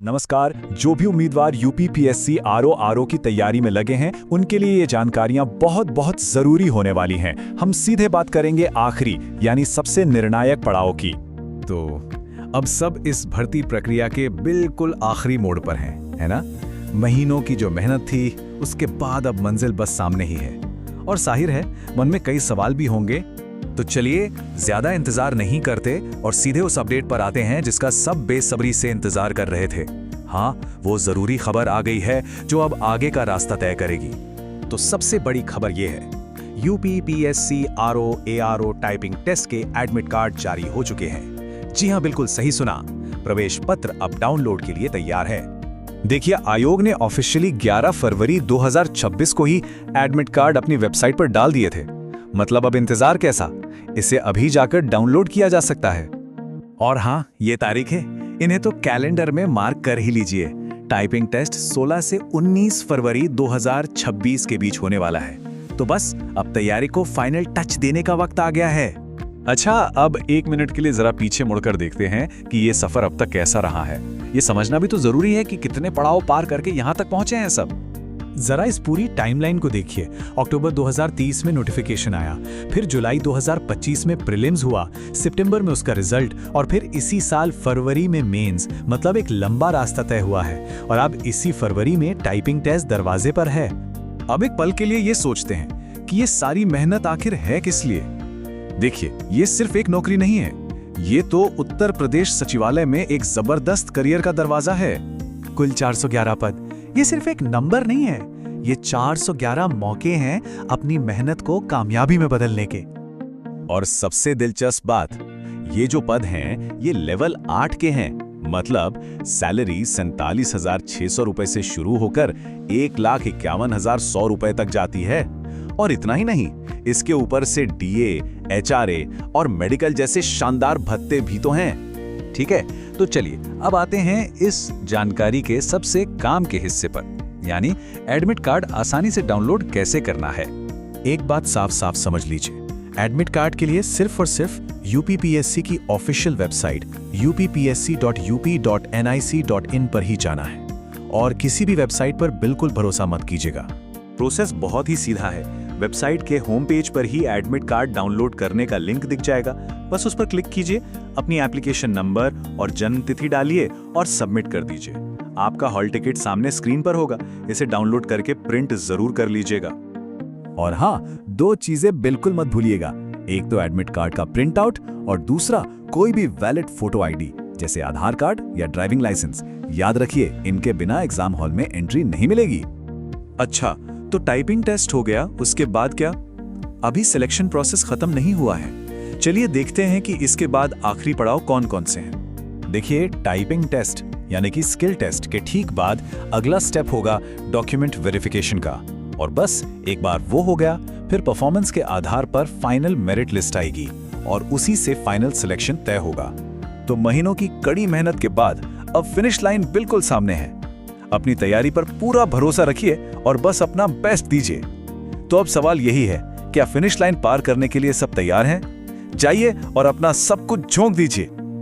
नमस्कार। जो भी उम्मीदवार यूपीपीएससी आरओ की तैयारी में लगे हैं उनके लिए ये जानकारियां बहुत बहुत जरूरी होने वाली हैं। हम सीधे बात करेंगे आखिरी यानी सबसे निर्णायक पड़ाव की। तो अब सब इस भर्ती प्रक्रिया के बिल्कुल आखिरी मोड़ पर हैं, है ना? महीनों की जो मेहनत थी उसके बाद अब मंजिल बस सामने ही है। और जाहिर है मन में कई सवाल भी होंगे। तो चलिए ज्यादा इंतजार नहीं करते और सीधे उस अपडेट पर आते हैं जिसका सब बेसब्री से इंतजार कर रहे थे। हाँ, वो जरूरी खबर आ गई है जो अब आगे का रास्ता तय करेगी। तो सबसे बड़ी खबर ये है, यूपीपीएससी आरओ टाइपिंग टेस्ट के एडमिट कार्ड जारी हो चुके हैं। जी हाँ, बिल्कुल सही सुना। प्रवेश पत्र अब डाउनलोड के लिए तैयार है। देखिए, आयोग ने ऑफिशियली 11 फरवरी 2026 को ही एडमिट कार्ड अपनी वेबसाइट पर डाल दिए थे। मतलब अब इंतजार कैसा, इसे अभी जाकर डाउनलोड किया जा सकता है। और हाँ, ये तारीख है, इन्हें तो कैलेंडर में मार्क कर ही लीजिए। टाइपिंग टेस्ट 16 से 19 फरवरी 2026 के बीच होने वाला है। तो बस अब तैयारी को फाइनल टच देने का वक्त आ गया है। अच्छा, अब 1 मिनट के लिए जरा पीछे मुड़कर देखते हैं कि ये सफर अब तक कैसा रहा है। ये समझना भी तो जरूरी है कि कितने पड़ाव पार करके यहाँ तक पहुंचे हैं सब। जरा इस पूरी टाइमलाइन को देखिए। अक्टूबर 2030 में नोटिफिकेशन आया, फिर जुलाई 2025 में प्रीलिम्स हुआ, सितंबर में उसका रिजल्ट और फिर इसी साल फरवरी में मेंस। मतलब एक लंबा रास्ता तय हुआ है और अब इसी फरवरी में टाइपिंग टेस्ट दरवाजे पर है। अब एक पल के लिए ये सोचते हैं कि ये सारी मेहनत आखिर है किस लिए। देखिए, ये सिर्फ एक नौकरी नहीं है, ये तो उत्तर प्रदेश सचिवालय में एक जबरदस्त करियर का दरवाजा है। कुल 411 पद, ये सिर्फ एक नंबर नहीं है, ये 411 मौके हैं अपनी मेहनत को कामयाबी में बदलने के। और सबसे दिलचस्प बात, ये जो पद हैं ये लेवल 8 के हैं। मतलब सैलरी 47,600 रुपए से शुरू होकर 1,51,100 रुपए तक जाती है। और इतना ही नहीं, इसके ऊपर से डीए, एचआरए और मेडिकल जैसे शानदार भत्ते भी तो हैं। ठीक है, तो चलिए अब आते हैं इस जानकारी के सबसे काम के हिस्से पर, यानी एडमिट कार्ड आसानी से डाउनलोड कैसे करना है। एक बात साफ साफ समझ लीजिए, एडमिट कार्ड के लिए सिर्फ और सिर्फ यूपीपीएससी की ऑफिशियल वेबसाइट uppsc.up.nic.in पर ही जाना है और किसी भी वेबसाइट पर बिल्कुल भरोसा मत कीजिएगा। प्रोसेस बहुत ही सीधा है। वेबसाइट के होम पेज पर ही एडमिट कार्ड डाउनलोड करने का लिंक दिख जाएगा। बस उस पर क्लिक कीजिए, अपनी एप्लीकेशन नंबर और जन्म तिथि डालिए और सबमिट कर दीजिए। आपका हॉल टिकट सामने स्क्रीन पर होगा, इसे डाउनलोड करके प्रिंट जरूर कर लीजिएगा। और हाँ, 2 चीजें बिल्कुल मत भूलिएगा, एक तो एडमिट कार्ड का प्रिंट आउट और दूसरा कोई भी वैलिड फोटो आईडी जैसे आधार कार्ड या ड्राइविंग लाइसेंस। याद रखिए, इनके बिना एग्जाम हॉल में एंट्री नहीं मिलेगी। अच्छा, तो टाइपिंग टेस्ट हो गया, उसके बाद क्या? अभी सिलेक्शन प्रोसेस खत्म नहीं हुआ है। चलिए देखते हैं कि इसके बाद आखिरी पड़ाव कौन कौन से हैं। देखिए, टाइपिंग टेस्ट यानी कि स्किल टेस्ट के ठीक बाद अगला स्टेप होगा डॉक्यूमेंट वेरिफिकेशन का। और बस एक बार वो हो गया, फिर परफॉर्मेंस के आधार पर फाइनल मेरिट लिस्ट आएगी और उसी से फाइनल सिलेक्शन तय होगा। तो महीनों की कड़ी मेहनत के बाद अब फिनिश लाइन बिल्कुल सामने है। अपनी तैयारी पर पूरा भरोसा रखिए और बस अपना बेस्ट दीजिए। तो अब सवाल यही है, क्या फिनिश लाइन पार करने के लिए सब तैयार हैं? जाइए और अपना सब कुछ झोंक दीजिए।